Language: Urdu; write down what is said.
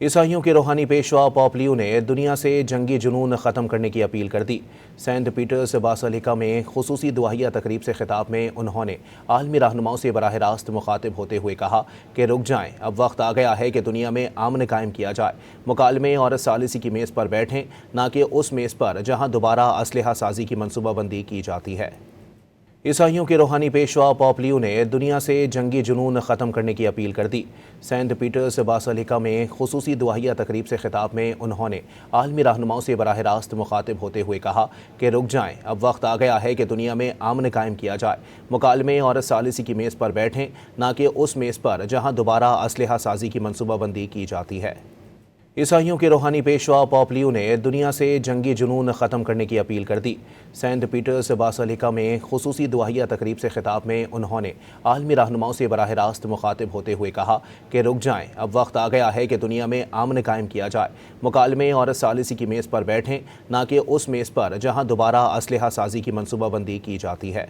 عیسائیوں کے روحانی پیشوا پوپ لیو نے دنیا سے جنگی جنون ختم کرنے کی اپیل کر دی۔ سینٹ پیٹرز باسیلیکا میں خصوصی دعائیہ تقریب سے خطاب میں انہوں نے عالمی رہنماؤں سے براہ راست مخاطب ہوتے ہوئے کہا کہ رک جائیں، اب وقت آ گیا ہے کہ دنیا میں امن قائم کیا جائے۔ مکالمے اور ثالثی کی میز پر بیٹھیں، نہ کہ اس میز پر جہاں دوبارہ اسلحہ سازی کی منصوبہ بندی کی جاتی ہے۔ عیسائیوں کے روحانی پیشوا پوپ لیو نے دنیا سے جنگی جنون ختم کرنے کی اپیل کر دی۔ سینٹ پیٹرز باسیلیکا میں خصوصی دعائیہ تقریب سے خطاب میں انہوں نے عالمی رہنماؤں سے براہ راست مخاطب ہوتے ہوئے کہا کہ رک جائیں، اب وقت آ گیا ہے کہ دنیا میں امن قائم کیا جائے۔ مکالمے اور ثالثی کی میز پر بیٹھیں، نہ کہ اس میز پر جہاں دوبارہ اسلحہ سازی کی منصوبہ بندی کی جاتی ہے۔ عیسائیوں کے روحانی پیشوا پوپ لیو نے دنیا سے جنگی جنون ختم کرنے کی اپیل کر دی۔ سینٹ پیٹرز باسیلیکا میں خصوصی دعائیہ تقریب سے خطاب میں انہوں نے عالمی رہنماؤں سے براہ راست مخاطب ہوتے ہوئے کہا کہ رک جائیں، اب وقت آ گیا ہے کہ دنیا میں امن قائم کیا جائے۔ مکالمے اور ثالثی کی میز پر بیٹھیں، نہ کہ اس میز پر جہاں دوبارہ اسلحہ سازی کی منصوبہ بندی کی جاتی ہے۔